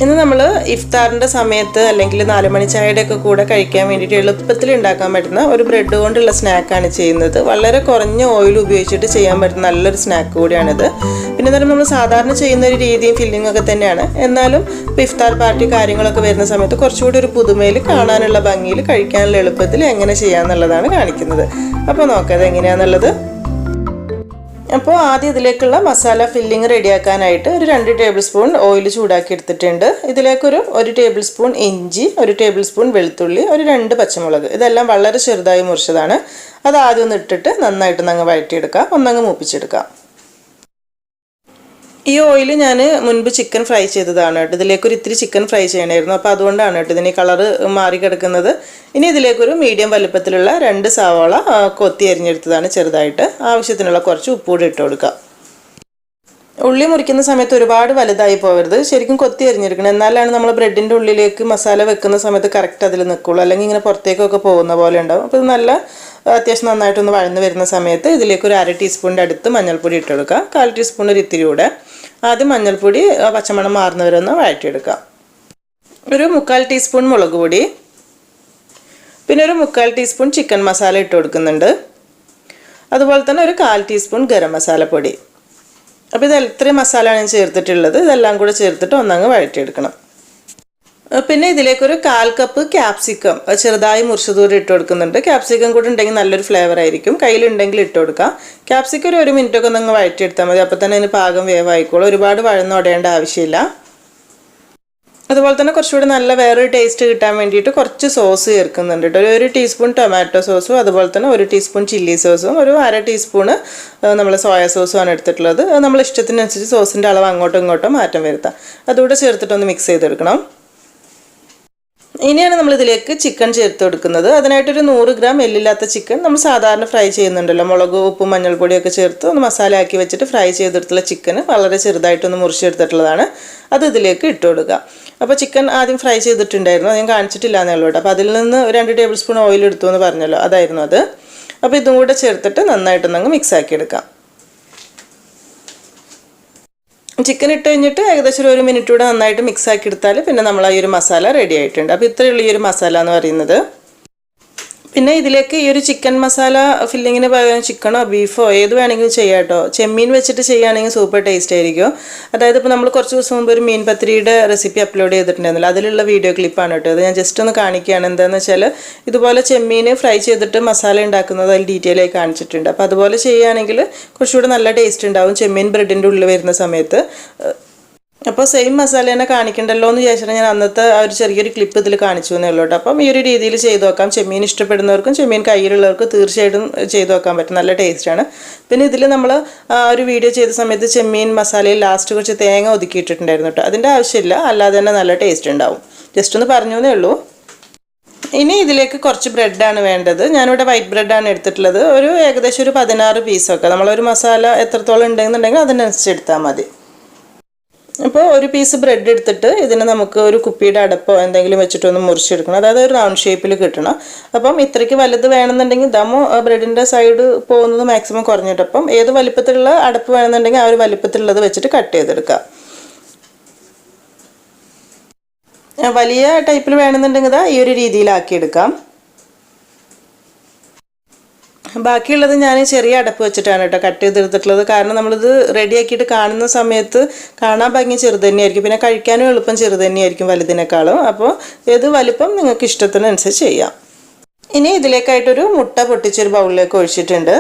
ഇന്ന് നമ്മൾ ഇഫ്താറിൻ്റെ സമയത്ത് അല്ലെങ്കിൽ 4 മണി ചായയുടെയൊക്കെ കൂടെ കഴിക്കാൻ വേണ്ടിയിട്ട് എളുപ്പത്തിൽ ഉണ്ടാക്കാൻ പറ്റുന്ന ഒരു ബ്രെഡ് കൊണ്ടുള്ള സ്നാക്കാണ് ചെയ്യുന്നത്. വളരെ കുറഞ്ഞ ഓയിൽ ഉപയോഗിച്ചിട്ട് ചെയ്യാൻ പറ്റുന്ന നല്ലൊരു സ്നാക്ക് കൂടിയാണിത്. പിന്നെ നമ്മൾ സാധാരണ ചെയ്യുന്ന ഒരു രീതിയും ഫില്ലിംഗ് ഒക്കെ തന്നെയാണ്. എന്നാലും ഇപ്പോൾ ഇഫ്താർ പാർട്ടി കാര്യങ്ങളൊക്കെ വരുന്ന സമയത്ത് കുറച്ചുകൂടി ഒരു പുതുമയിൽ കാണാനുള്ള ഭംഗിയിൽ കഴിക്കാനുള്ള എളുപ്പത്തിൽ എങ്ങനെ ചെയ്യാമെന്നുള്ളതാണ് കാണിക്കുന്നത്. അപ്പോൾ നോക്കാം അത് എങ്ങനെയാണെന്നുള്ളത്. അപ്പോൾ ആദ്യം ഇതിലേക്കുള്ള മസാല ഫില്ലിങ് റെഡിയാക്കാനായിട്ട് ഒരു 2 ടേബിൾ സ്പൂൺ ഓയിൽ ചൂടാക്കി എടുത്തിട്ടുണ്ട്. ഇതിലേക്കൊരു 1 ടേബിൾ സ്പൂൺ ഇഞ്ചി, 1 ടേബിൾ സ്പൂൺ വെളുത്തുള്ളി, ഒരു 2 പച്ചമുളക്, ഇതെല്ലാം വളരെ ചെറുതായി മുറിച്ചതാണ്. അത് ആദ്യം ഒന്ന് ഇട്ടിട്ട് നന്നായിട്ട് അങ്ങ് വഴറ്റിയെടുക്കാം, ഒന്നങ്ങ് മൂപ്പിച്ചെടുക്കാം. ഈ ഓയിൽ ഞാൻ മുൻപ് ചിക്കൻ ഫ്രൈ ചെയ്തതാണ് കേട്ടോ. ഇതിലേക്കൊരു ഇത്തിരി ചിക്കൻ ഫ്രൈ ചെയ്യണമായിരുന്നു, അപ്പോൾ അതുകൊണ്ടാണ് കേട്ടോ ഇതിന് കളറ് മാറി കിടക്കുന്നത്. ഇനി ഇതിലേക്കൊരു മീഡിയം വലുപ്പത്തിലുള്ള 2 സവാള കൊത്തി അരിഞ്ഞെടുത്തതാണ് ചെറുതായിട്ട്. ആവശ്യത്തിനുള്ള കുറച്ച് ഉപ്പൂടി ഇട്ട് കൊടുക്കുക. ഉള്ളി മുറിക്കുന്ന സമയത്ത് ഒരുപാട് വലുതായി പോകരുത്, ശരിക്കും കൊത്തി അരിഞ്ഞെടുക്കണം. എന്നാലാണ് നമ്മൾ ബ്രെഡിൻ്റെ ഉള്ളിലേക്ക് മസാല വെക്കുന്ന സമയത്ത് കറക്റ്റ് അതിൽ നിൽക്കുള്ളൂ, അല്ലെങ്കിൽ ഇങ്ങനെ പുറത്തേക്കൊക്കെ പോകുന്ന പോലെ ഉണ്ടാവും. അപ്പോൾ ഇത് നല്ല അത്യാവശ്യം നന്നായിട്ടൊന്ന് വഴന്ന് വരുന്ന സമയത്ത് ഇതിലേക്ക് ഒരു 1/2 ടീസ്പൂണിൻ്റെ അടുത്ത് മഞ്ഞൾപ്പൊടി ഇട്ട് കൊടുക്കുക. 1/4 ടീസ്പൂൺ ഒരു ഇത്തിരി കൂടെ. ആദ്യം മഞ്ഞൾപ്പൊടി പച്ചമണം മാറുന്നവരെ ഒന്ന് വഴറ്റിയെടുക്കാം. ഒരു 1/4 ടീസ്പൂൺ മുളക് പൊടി, പിന്നെ ഒരു 1/4 ടീസ്പൂൺ ചിക്കൻ മസാല ഇട്ട് കൊടുക്കുന്നുണ്ട്. അതുപോലെ തന്നെ ഒരു 1/4 ടീസ്പൂൺ ഗരം മസാലപ്പൊടി. അപ്പോൾ ഇത് ഇത്രയും മസാലയാണ് ഞാൻ ചേർത്തിട്ടുള്ളത്. ഇതെല്ലാം കൂടെ ചേർത്തിട്ട് ഒന്നങ്ങ് വഴറ്റിയെടുക്കണം. പിന്നെ ഇതിലേക്കൊരു 1/4 കപ്പ് ക്യാപ്സിക്കം ചെറുതായി മുറിച്ചതൂടെ ഇട്ട് കൊടുക്കുന്നുണ്ട്. ക്യാപ്സിക്കം കൂടെ ഉണ്ടെങ്കിൽ നല്ലൊരു ഫ്ലേവർ ആയിരിക്കും. കയ്യിലുണ്ടെങ്കിൽ ഇട്ട് കൊടുക്കാം. ക്യാപ്സിക്കം ഒരു 1 മിനിറ്റൊക്കെ ഒന്ന് വഴറ്റിയെടുത്താൽ മതി, അപ്പോൾ തന്നെ അതിന് പാകം വേവായിക്കോളും. ഒരുപാട് വഴന്നുടയേണ്ട ആവശ്യമില്ല. അതുപോലെ തന്നെ കുറച്ചുകൂടി നല്ല വേറൊരു ടേസ്റ്റ് കിട്ടാൻ വേണ്ടിയിട്ട് കുറച്ച് സോസ് ചേർക്കുന്നുണ്ട് കേട്ടോ. ഒരു ടീസ്പൂൺ ടൊമാറ്റോ സോസും അതുപോലെ തന്നെ 1 ടീസ്പൂൺ ചില്ലി സോസും ഒരു 1/2 ടീസ്പൂണ് നമ്മൾ സോയ സോസുമാണ് എടുത്തിട്ടുള്ളത്. നമ്മൾ ഇഷ്ടത്തിനനുസരിച്ച് സോസിൻ്റെ അളവ് അങ്ങോട്ടും ഇങ്ങോട്ടും മാറ്റം വരുത്താം. അതുകൂടെ ചേർത്തിട്ടൊന്ന് മിക്സ് ചെയ്തെടുക്കണം. ഇനിയാണ് നമ്മൾ ഇതിലേക്ക് ചിക്കൻ ചേർത്ത് കൊടുക്കുന്നത്. അതിനായിട്ടൊരു 100 ഗ്രാം എല്ലില്ലാത്ത ചിക്കൻ നമ്മൾ സാധാരണ ഫ്രൈ ചെയ്യുന്നുണ്ടല്ലോ, മുളക് ഉപ്പും മഞ്ഞൾപ്പൊടിയൊക്കെ ചേർത്ത് ഒന്ന് മസാല ആക്കി വെച്ചിട്ട് ഫ്രൈ ചെയ്തെടുത്തുള്ള ചിക്കന് വളരെ ചെറുതായിട്ടൊന്ന് മുറിച്ചെടുത്തിട്ടുള്ളതാണ്. അത് ഇതിലേക്ക് ഇട്ട് കൊടുക്കുക. അപ്പോൾ ചിക്കൻ ആദ്യം ഫ്രൈ ചെയ്തിട്ടുണ്ടായിരുന്നു, ഞാൻ കാണിച്ചിട്ടില്ല എന്നേ ഉള്ളൂ കേട്ടോ. അപ്പോൾ അതിൽ നിന്ന് 2 ടേബിൾ സ്പൂൺ ഓയിൽ എടുത്തു എന്ന് പറഞ്ഞല്ലോ, അതായിരുന്നു അത്. അപ്പോൾ ഇതും കൂടെ ചേർത്തിട്ട് നന്നായിട്ടൊന്നങ്ങ് മിക്സ് ആക്കി എടുക്കാം. ചിക്കൻ ഇട്ട് കഴിഞ്ഞിട്ട് ഏകദേശം ഒരു 1 മിനിറ്റ് കൂടെ നന്നായിട്ട് മിക്സ് ആക്കി എടുത്താൽ പിന്നെ നമ്മൾ ഈ ഒരു മസാല റെഡി ആയിട്ടുണ്ട്. അപ്പോൾ ഇത്രയുള്ള ഈ ഒരു മസാല എന്ന് പറയുന്നത്. പിന്നെ ഇതിലേക്ക് ഈ ഒരു ചിക്കൻ മസാല ഫില്ലിങ്ങിന് പകരം ചിക്കനോ ബീഫോ ഏത് വേണമെങ്കിലും ചെയ്യാം കേട്ടോ. ചെമ്മീൻ വെച്ചിട്ട് ചെയ്യുകയാണെങ്കിൽ സൂപ്പർ ടേസ്റ്റ് ആയിരിക്കും. അതായത് ഇപ്പോൾ നമ്മൾ കുറച്ച് ദിവസം മുമ്പ് ഒരു മീൻ പത്തിരിയുടെ റെസിപ്പി അപ്ലോഡ് ചെയ്തിട്ടുണ്ടായിരുന്നല്ലോ, അതിലുള്ള വീഡിയോ ക്ലിപ്പാണ് കേട്ടോ. അത് ഞാൻ ജസ്റ്റ് ഒന്ന് കാണിക്കുകയാണ്. എന്താണെന്ന് വെച്ചാൽ ഇതുപോലെ ചെമ്മീൻ ഫ്രൈ ചെയ്തിട്ട് മസാല ഉണ്ടാക്കുന്നത് അതിൽ ഡീറ്റെയിൽ ആയി കാണിച്ചിട്ടുണ്ട്. അപ്പോൾ അതുപോലെ ചെയ്യുകയാണെങ്കിൽ കുറച്ചുകൂടെ നല്ല ടേസ്റ്റ് ഉണ്ടാവും ചെമ്മീൻ ബ്രെഡിൻ്റെ ഉള്ളിൽ വരുന്ന സമയത്ത്. അപ്പോൾ സെയിം മസാല തന്നെ കാണിക്കണ്ടല്ലോ എന്ന് വിചാരിച്ചിട്ട് ഞാൻ അന്നത്തെ ആ ഒരു ചെറിയൊരു ക്ലിപ്പ് ഇതിൽ കാണിച്ചു എന്നേ ഉള്ളൂ കേട്ടോ. അപ്പം ഈ ഒരു രീതിയിൽ ചെയ്ത് നോക്കാം. ചെമ്മീൻ ഇഷ്ടപ്പെടുന്നവർക്കും ചെമ്മീൻ കയ്യിലുള്ളവർക്കും തീർച്ചയായിട്ടും ചെയ്ത് നോക്കാൻ പറ്റും, നല്ല ടേസ്റ്റാണ്. പിന്നെ ഇതിൽ നമ്മൾ ഒരു വീഡിയോ ചെയ്ത സമയത്ത് ചെമ്മീൻ മസാലയിൽ ലാസ്റ്റ് കുറച്ച് തേങ്ങ ഒതുക്കിയിട്ടിട്ടുണ്ടായിരുന്നു കേട്ടോ. അതിൻ്റെ ആവശ്യമില്ല, അല്ലാതെ തന്നെ നല്ല ടേസ്റ്റ് ഉണ്ടാവും. ജസ്റ്റ് ഒന്ന് പറഞ്ഞു എന്നേ ഉള്ളൂ. ഇനി ഇതിലേക്ക് കുറച്ച് ബ്രെഡാണ് വേണ്ടത്. ഞാനിവിടെ വൈറ്റ് ബ്രെഡാണ് എടുത്തിട്ടുള്ളത്. ഏകദേശം ഒരു 16 പീസൊക്കെ. നമ്മളൊരു മസാല എത്രത്തോളം ഉണ്ടെന്നുണ്ടെങ്കിൽ അതിനനുസരിച്ച് എടുത്താൽ മതി. അപ്പോൾ ഒരു പീസ് ബ്രെഡ് എടുത്തിട്ട് ഇതിന് നമുക്ക് ഒരു കുപ്പിയുടെ അടപ്പോ എന്തെങ്കിലും വെച്ചിട്ടൊന്ന് മുറിച്ചെടുക്കണം. അതായത് ഒരു റൗണ്ട് ഷേപ്പിൽ കിട്ടണം. അപ്പം ഇത്രയ്ക്ക് വലുത് വേണമെന്നുണ്ടെങ്കിൽ ദമോ ബ്രെഡിൻ്റെ സൈഡ് പോകുന്നത് മാക്സിമം കുറഞ്ഞിട്ട്, അപ്പം ഏത് വലിപ്പത്തിലുള്ള അടപ്പ് വേണമെന്നുണ്ടെങ്കിൽ ആ ഒരു വലിപ്പത്തിലുള്ളത് വെച്ചിട്ട് കട്ട് ചെയ്തെടുക്കുക. വലിയ ടൈപ്പിൽ വേണമെന്നുണ്ടെങ്കിൽ ഈ ഒരു രീതിയിലാക്കിയെടുക്കാം. ബാക്കിയുള്ളത് ഞാൻ ചെറിയ അടപ്പ് വെച്ചിട്ടാണ് കേട്ടോ കട്ട് ചെയ്തെടുത്തിട്ടുള്ളത്. കാരണം നമ്മളിത് റെഡിയാക്കിയിട്ട് കാണുന്ന സമയത്ത് കാണാൻ ഭംഗി ചെറുത് തന്നെയായിരിക്കും, പിന്നെ കഴിക്കാനും എളുപ്പം ചെറുത് തന്നെയായിരിക്കും വലുതിനേക്കാളും. അപ്പോൾ ഏത് വലിപ്പം നിങ്ങൾക്ക് ഇഷ്ടത്തിനനുസരിച്ച് ചെയ്യാം. ഇനി ഇതിലേക്കായിട്ടൊരു മുട്ട പൊട്ടിച്ചൊരു ബൗളിലേക്ക് ഒഴിച്ചിട്ടുണ്ട്.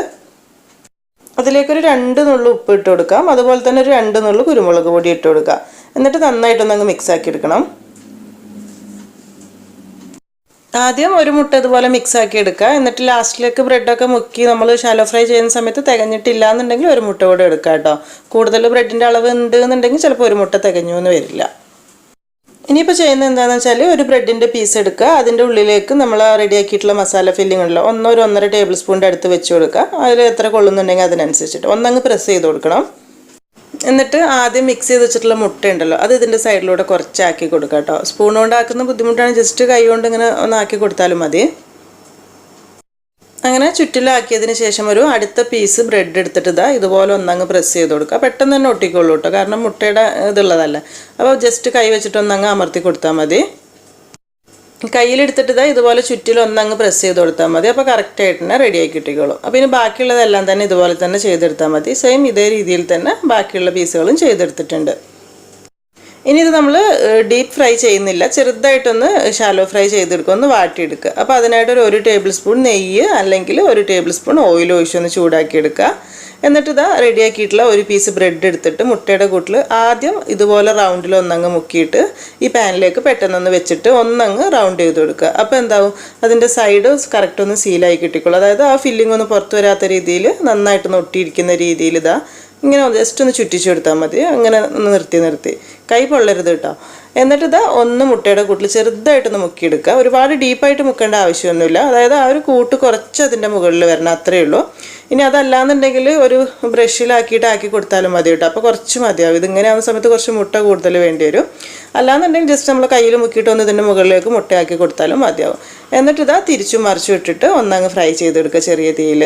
അതിലേക്കൊരു 2 നുള്ളു ഉപ്പ് ഇട്ട് കൊടുക്കാം. അതുപോലെ തന്നെ ഒരു 2 നുള്ളു കുരുമുളക് പൊടി ഇട്ട് കൊടുക്കുക. എന്നിട്ട് നന്നായിട്ടൊന്നങ്ങ് മിക്സ് ആക്കി എടുക്കണം. ആദ്യം ഒരു മുട്ട ഇതുപോലെ മിക്സ് ആക്കി എടുക്കുക. എന്നിട്ട് ലാസ്റ്റിലേക്ക് ബ്രെഡൊക്കെ മുക്കി നമ്മൾ ഷാലോ ഫ്രൈ ചെയ്യുന്ന സമയത്ത് തികഞ്ഞിട്ടില്ല എന്നുണ്ടെങ്കിൽ ഒരു മുട്ട കൂടെ എടുക്കുക കേട്ടോ. കൂടുതൽ ബ്രെഡിൻ്റെ അളവ് ഉണ്ട് എന്നുണ്ടെങ്കിൽ ചിലപ്പോൾ ഒരു മുട്ട തികഞ്ഞു എന്ന് വരില്ല. ഇനിയിപ്പോൾ ചെയ്യുന്നത് എന്താണെന്ന് വെച്ചാൽ ഒരു ബ്രെഡിൻ്റെ പീസ് എടുക്കുക. അതിൻ്റെ ഉള്ളിലേക്ക് നമ്മൾ റെഡിയാക്കിയിട്ടുള്ള മസാല ഫില്ലിംഗ് ഉണ്ടല്ലോ, 1 ടേബിൾ സ്പൂണിൻ്റെ അടുത്ത് വെച്ച് കൊടുക്കുക. അതിൽ എത്ര കൊള്ളുന്നുണ്ടെങ്കിൽ അതിനനുസരിച്ചിട്ട് ഒന്നങ്ങ് പ്രസ് ചെയ്ത് കൊടുക്കണം. എന്നിട്ട് ആദ്യം മിക്സ് ചെയ്ത് വെച്ചിട്ടുള്ള മുട്ട ഉണ്ടല്ലോ, അത് ഇതിൻ്റെ സൈഡിലൂടെ കുറച്ചാക്കി കൊടുക്കുക കേട്ടോ. സ്പൂൺ കൊണ്ടാക്കുന്ന ബുദ്ധിമുട്ടാണ്, ജസ്റ്റ് കൈ കൊണ്ട് ഇങ്ങനെ ഒന്നാക്കി കൊടുത്താലും മതി. അങ്ങനെ ചുറ്റിലാക്കിയതിന് ശേഷം ഒരു അടുത്ത പീസ് ബ്രെഡ് എടുത്തിട്ട് ഇതാ ഇതുപോലെ ഒന്നങ്ങ് പ്രസ് ചെയ്ത് കൊടുക്കുക. പെട്ടെന്ന് തന്നെ ഒട്ടിക്കോളൂ കേട്ടോ, കാരണം മുട്ടയുടെ ഇതുള്ളതല്ല. അപ്പോൾ ജസ്റ്റ് കൈ വെച്ചിട്ട് ഒന്നങ്ങ് അമർത്തി കൊടുത്താൽ മതി. കയ്യിലെടുത്തിട്ട് ഇതാ ഇതുപോലെ ചുറ്റിൽ ഒന്നങ്ങ് പ്രസ് ചെയ്ത് കൊടുത്താൽ മതി. അപ്പോൾ കറക്റ്റായിട്ട് തന്നെ റെഡിയാക്കി കിട്ടിക്കോളും. അപ്പോൾ ഇനി ബാക്കിയുള്ളതെല്ലാം തന്നെ ഇതുപോലെ തന്നെ ചെയ്തെടുത്താൽ മതി. സെയിം ഇതേ രീതിയിൽ തന്നെ ബാക്കിയുള്ള പീസുകളും ചെയ്തെടുത്തിട്ടുണ്ട്. ഇനി ഇത് നമ്മൾ ഡീപ്പ് ഫ്രൈ ചെയ്യുന്നില്ല, ചെറുതായിട്ടൊന്ന് ഷാലോ ഫ്രൈ ചെയ്തെടുക്കുക, ഒന്ന് വാട്ടിയെടുക്കുക. അപ്പോൾ അതിനായിട്ട് ഒരു ടേബിൾ സ്പൂൺ നെയ്യ് അല്ലെങ്കിൽ ഒരു ടേബിൾ സ്പൂൺ ഓയിൽ ഒഴിച്ചൊന്ന് ചൂടാക്കിയെടുക്കുക. എന്നിട്ട് ഇതാ റെഡിയാക്കിയിട്ടുള്ള ഒരു പീസ് ബ്രെഡ് എടുത്തിട്ട് മുട്ടയുടെ കൂട്ടിൽ ആദ്യം ഇതുപോലെ റൗണ്ടിൽ ഒന്നങ്ങ് മുക്കിയിട്ട് ഈ പാനിലേക്ക് പെട്ടെന്നൊന്ന് വെച്ചിട്ട് ഒന്നങ്ങ് റൗണ്ട് ചെയ്ത് കൊടുക്കുക. അപ്പോൾ എന്താവും, അതിൻ്റെ സൈഡ് കറക്റ്റ് ഒന്ന് സീലായി കിട്ടിക്കോളും. അതായത് ആ ഫില്ലിംഗ് ഒന്ന് പുറത്ത് വരാത്ത രീതിയിൽ നന്നായിട്ടൊന്ന് ഒട്ടിയിരിക്കുന്ന രീതിയിൽ ഇതാ ഇങ്ങനെ ജസ്റ്റ് ഒന്ന് ചുറ്റിച്ചു കൊടുത്താൽ മതി. അങ്ങനെ ഒന്ന് നിർത്തി കൈ പൊള്ളരുത് കേട്ടോ. എന്നിട്ട് ഇതാ ഒന്ന് മുട്ടയുടെ കൂട്ടിൽ ചെറുതായിട്ടൊന്ന് മുക്കിയെടുക്കുക. ഒരുപാട് ഡീപ്പായിട്ട് മുക്കേണ്ട ആവശ്യമൊന്നുമില്ല. അതായത് ആ ഒരു കൂട്ട് കുറച്ച് അതിൻ്റെ മുകളിൽ വരണം, അത്രയേ ഉള്ളൂ. ഇനി അതല്ലാന്നുണ്ടെങ്കിൽ ഒരു ബ്രഷിലാക്കിയിട്ട് ആക്കി കൊടുത്താലും മതി കേട്ടോ. അപ്പോൾ കുറച്ച് മതിയാവും. ഇതിങ്ങനെ ആവുന്ന സമയത്ത് കുറച്ച് മുട്ട കൂടുതൽ വേണ്ടി വരും. അല്ലാന്നുണ്ടെങ്കിൽ ജസ്റ്റ് നമ്മൾ കയ്യിൽ മുക്കിയിട്ട് ഒന്ന് ഇതിൻ്റെ മുകളിലേക്ക് മുട്ടയാക്കി കൊടുത്താലും മതിയാവും. എന്നിട്ട് ഇതാ തിരിച്ചും മറിച്ചും ഇട്ടിട്ട് ഒന്നങ്ങ് ഫ്രൈ ചെയ്തെടുക്കുക ചെറിയ തീയിൽ.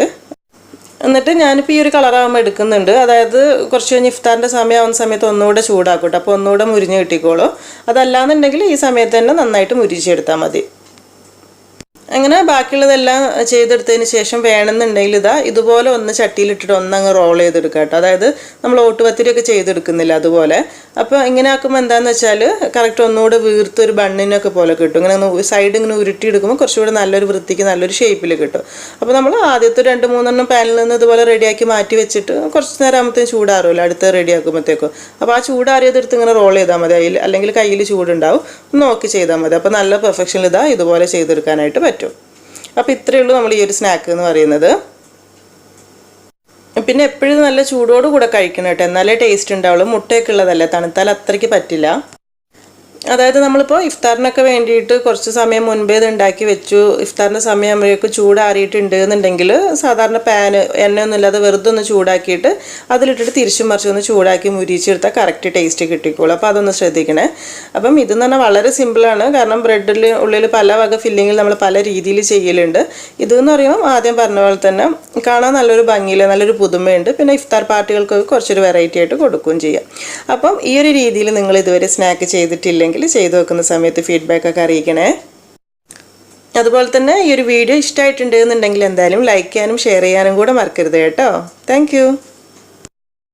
എന്നിട്ട് ഞാനിപ്പോൾ ഈ ഒരു കളറാകുമ്പോൾ എടുക്കുന്നുണ്ട്. അതായത് കുറച്ച് കഴിഞ്ഞ് ഇഫ്താറിൻ്റെ സമയമാവുന്ന സമയത്ത് ഒന്നുകൂടെ ചൂടാക്കൂട്ടോ, അപ്പോൾ ഒന്നുകൂടെ മുരിഞ്ഞ് കിട്ടിക്കോളൂ. അതല്ലാന്നുണ്ടെങ്കിൽ ഈ സമയത്ത് തന്നെ നന്നായിട്ട് മുരിച്ചെടുത്താൽ മതി. അങ്ങനെ ബാക്കിയുള്ളതെല്ലാം ചെയ്തെടുത്തതിന് ശേഷം വേണമെന്നുണ്ടെങ്കിൽ ഇതാ ഇതുപോലെ ഒന്ന് ചട്ടിയിലിട്ടിട്ട് ഒന്നങ്ങ് റോൾ ചെയ്തെടുക്കുക കേട്ടോ. അതായത് നമ്മൾ ഓട്ടുപത്തിരിയൊക്കെ ചെയ്തെടുക്കുന്നില്ല അതുപോലെ. അപ്പോൾ ഇങ്ങനെ ആക്കുമ്പോൾ എന്താണെന്ന് വെച്ചാൽ കറക്റ്റ് ഒന്നുകൂടെ വീർത്തൊരു ബണ്ണിനൊക്കെ പോലെ കിട്ടും. ഇങ്ങനെ സൈഡ് ഇങ്ങനെ ഉരുട്ടിയെടുക്കുമ്പോൾ കുറച്ചുകൂടെ നല്ലൊരു വൃത്തിക്ക് നല്ലൊരു ഷേപ്പിൽ കിട്ടും. അപ്പോൾ നമ്മൾ ആദ്യത്തെ 2-3 പാനിൽ നിന്ന് ഇതുപോലെ റെഡിയാക്കി മാറ്റി വെച്ചിട്ട് കുറച്ച് നേരം ആകുമ്പോഴത്തേക്കും ചൂടാറുമല്ലോ അടുത്ത് റെഡിയാക്കുമ്പോഴത്തേക്കും. അപ്പോൾ ആ ചൂടാറിയതെടുത്ത് ഇങ്ങനെ റോൾ ചെയ്താൽ മതി. അല്ലെങ്കിൽ കയ്യിൽ ചൂടുണ്ടാവും, ഒന്ന് നോക്കി ചെയ്താൽ മതി. അപ്പോൾ നല്ല പെർഫെക്ഷനിൽ ഇതാ ഇതുപോലെ ചെയ്തെടുക്കാനായിട്ട് പറ്റും. അപ്പോൾ ഇത്രയേ ഉള്ളൂ നമ്മൾ ഈ ഒരു സ്നാക്ക് എന്ന് പറയുന്നത്. പിന്നെ എപ്പോഴും നല്ല ചൂടോട് കൂടെ കഴിക്കണം കേട്ടോ, എന്നാലേ ടേസ്റ്റ് ഉണ്ടാവുള്ളൂ. മുട്ടയൊക്കെ ഉള്ളതല്ലേ, തണുത്താൽ അത്രയ്ക്ക് പറ്റില്ല. അതായത് നമ്മളിപ്പോൾ ഇഫ്താറിനൊക്കെ വേണ്ടിയിട്ട് കുറച്ച് സമയം മുൻപേ ഇത് ഉണ്ടാക്കി വെച്ചു. ഇഫ്താറിൻ്റെ സമയമാകുമ്പോഴേക്കും ചൂടാറിയിട്ടുണ്ട് എന്നുണ്ടെങ്കിൽ സാധാരണ പാന് എണ്ണയൊന്നും ഇല്ലാതെ വെറുതെ ഒന്ന് ചൂടാക്കിയിട്ട് അതിലിട്ടിട്ട് തിരിച്ചും മറിച്ചും ഒന്ന് ചൂടാക്കി മുരിച്ചെടുത്താൽ കറക്റ്റ് ടേസ്റ്റ് കിട്ടിക്കോളും. അപ്പോൾ അതൊന്ന് ശ്രദ്ധിക്കണേ. അപ്പം ഇതെന്ന് പറഞ്ഞാൽ വളരെ സിമ്പിളാണ്. കാരണം ബ്രെഡിൽ ഉള്ളിൽ പല വക ഫില്ലിങ്ങിൽ നമ്മൾ പല രീതിയിൽ ചെയ്യലുണ്ട്. ഇതെന്ന് പറയുമ്പോൾ ആദ്യം പറഞ്ഞ പോലെ തന്നെ കാണാൻ നല്ലൊരു ഭംഗിയിൽ നല്ലൊരു പുതുമയുണ്ട്. പിന്നെ ഇഫ്താർ പാർട്ടികൾക്കൊക്കെ കുറച്ചൊരു വെറൈറ്റി ആയിട്ട് കൊടുക്കുകയും ചെയ്യാം. അപ്പം ഈ ഒരു രീതിയിൽ നിങ്ങൾ ഇതുവരെ സ്നാക്ക് ചെയ്തിട്ടില്ലെങ്കിൽ ചെയ്തു വെക്കുന്ന സമയത്ത് ഫീഡ്ബാക്കൊക്കെ അറിയിക്കണേ. അതുപോലെ തന്നെ ഈ ഒരു വീഡിയോ ഇഷ്ടമായിട്ടുണ്ട് എന്നുണ്ടെങ്കിൽ എന്തായാലും ലൈക്ക് ചെയ്യാനും ഷെയർ ചെയ്യാനും കൂടെ മറക്കരുത് കേട്ടോ. താങ്ക്